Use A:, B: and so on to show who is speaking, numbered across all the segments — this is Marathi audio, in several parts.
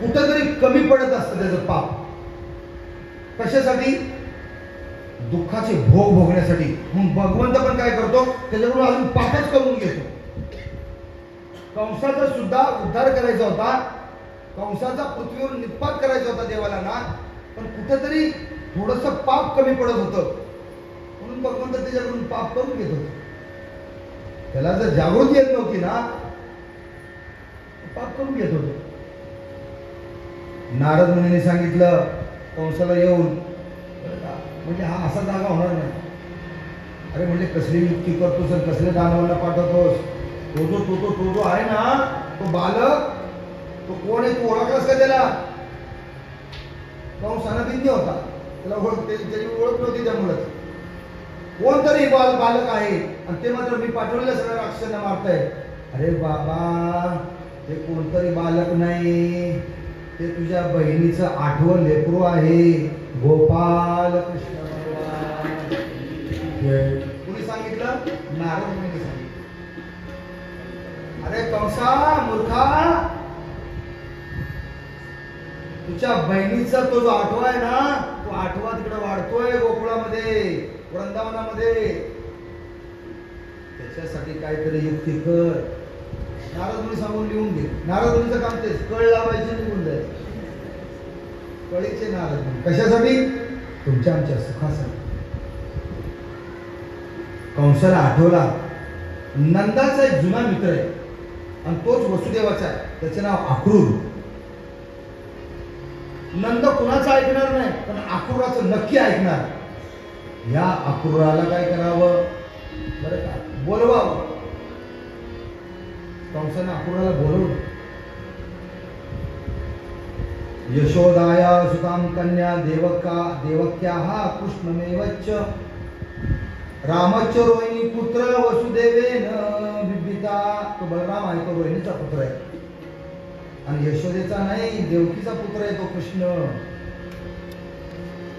A: कुठेतरी कमी पडत असतं त्याचं पाप. कशासाठी? दुःखाचे भोग भोगण्यासाठी. मग भगवंत पण काय करतो, त्याच्याकडून अजून पापच करून घेतो. कंसाचा सुद्धा उद्धार करायचा होता, कंसाचा पृथ्वीवर निपात करायचा होता देवाला ना, पण कुठेतरी थोडस पाप कमी पडत होतं, म्हणून भगवंत त्याच्याकडून पाप करून घेत होता. त्याला जर जागृती येत नव्हती ना, पाप करून घेत होतो. नारद मुनीने सांगितलं कंसाला येऊन, म्हणजे हा असा जागा होणार नाही. अरे म्हणजे कसली युक्ती करतोस, कसले दानवांना पाठवतोस? तो जो आहे ना, तो बालक, तो कोण आहे? तू ओळखलास का त्याला? कंसाना भिंती होता, त्याला त्याची ओळख नव्हती. त्यामुळे कोणतरी बालक आहे आणि ते मात्र मी पाठवलेल्या सगळ्या राक्षसांना मारताय. अरे बाबा, ते कोणतरी बालक नाही, ते तुझ्या बहिणीचं 8वं लेकरू आहे, गोपाल कृष्ण भगवान. कुणी सांगितलं? नारद मुनीने सांगितलं. अरे कंसा मूर्खा, तुझ्या बहिणीचा तो जो 8वा आहे ना, तो 8वा तिकडे वाढतोय गोकुळामध्ये, वृंदावनामध्ये. त्याच्यासाठी काहीतरी युक्ती कर. नारद मुनी सांगून लिहून घे. नारद मुनीचं काम तेच, कळ लावायची, निघून जायचं. कळीचे नारद मुनी कशासाठी? तुमच्या आमच्या सुखासाठी. कंसाला आठवला नंदाचा एक जुना मित्र आहे आणि तोच वसुदेवाचा आहे, त्याचं नाव अक्रूर. नंद कुणाचं ऐकणार नाही, पण अक्रूराचं नक्की ऐकणार. या अक्रूराला काय करावं बरं का? बोलवावं. कंसाने अक्रूराला बोलवलं. यशोदाया सुतां कन्या देवक्याः कृष्णमेवच रामच रोहिणी पुत्र वसुदेवेन बिबिता. तो बलराम आहे, तो रोहिणीचा पुत्र आहे, आणि यशोदेचा नाही, देवकीचा पुत्र आहे तो कृष्ण.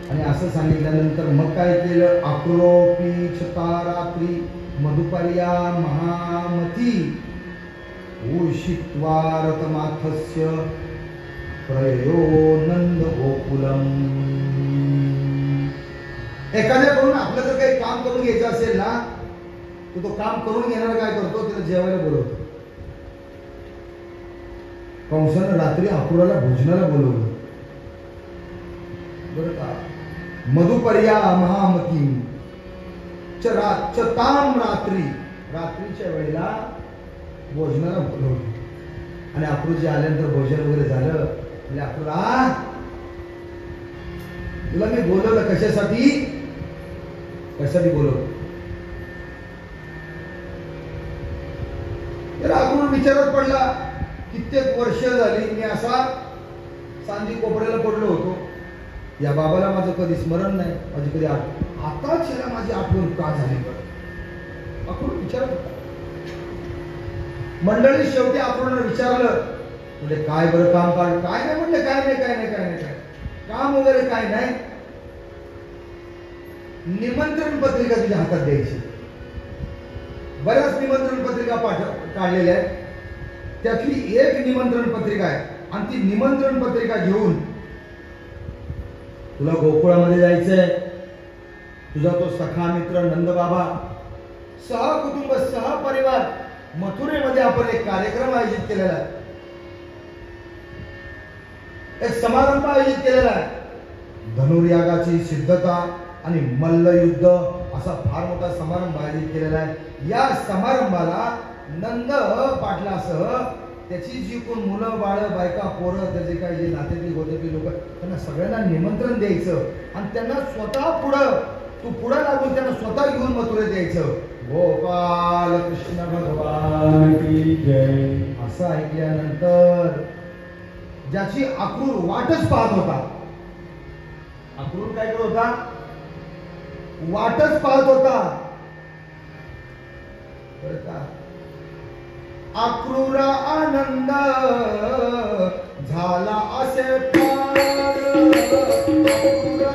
A: आणि असं सांगितल्यानंतर मग काय केलं? अक्रोपी रात्री मधुपर्या महामती उषित्वा रतमाथस्य प्रयो नंद गोकुलम. एखाद्याकडून आपलं जर काही काम करून घ्यायचं असेल ना, तो काम करून घेणार काय करतो? त्याला जेवायला बोलवतो. कंसानं रात्री अक्रूराला भोजनाला बोलवलं बरं का. मधुपर्या महामती चताम रात्री, रात्रीच्या वेळेला भोजनाला बोलवलं. आणि अक्रूरजी आल्यानंतर भोजन वगैरे झालं, म्हणजे अक्रूरा, तुला मी बोलवलं कशासाठी? कशासाठी बोलवलं? तर अक्रूर विचारात पडला. कित्येक वर्ष झाली मी असा सांदी कोपऱ्याला पडलो होतो, या बाबाला माझं कधी स्मरण नाही, माझी कधी आताच याला माझी आठवण का झाली? अक्रूर विचारत होता. मंडळी शेवटी अक्रूरने विचारलं, म्हणजे काय बरं काम काढ? काय नाही म्हणले, काय नाही काम वगैरे काय नाही. निमंत्रण पत्रिका तुझ्या हातात द्यायची. बऱ्याच निमंत्रण पत्रिका काढलेल्या आहेत, त्यातली एक निमंत्रण पत्रिका आहे, आणि ती निमंत्रण पत्रिका घेऊन तुला गोकुळामध्ये जायचंय. तुझा तो सखा मित्र नंदबाबा सहकुटुंब सहपरिवार मथुरेमध्ये आपण एक कार्यक्रम आयोजित केलेला आहे, एक समारंभ आयोजित केलेला आहे. धनुर्यागाची सिद्धता आणि मल्लयुद्ध असा फार मोठा समारंभ आयोजित केलेला आहे. या समारंभाला नंद पाटलासह त्याची जी कोण मुलं बाळ बायका पोरं त्याचे काय जे नातेवाईक होते ते लोक, त्यांना सगळ्यांना निमंत्रण द्यायचं आणि त्यांना स्वतः पुढं लागून त्यांना स्वतः घेऊन मथुरेत द्यायचं. गोपाल कृष्ण भगवान की जय. असं ऐकल्यानंतर ज्याची अक्रूर वाटच पाहत होता, अक्रूर काय करत होता? वाटच पाहत होता. अक्रूरा आनंद झाला असे पार, अक्रूरा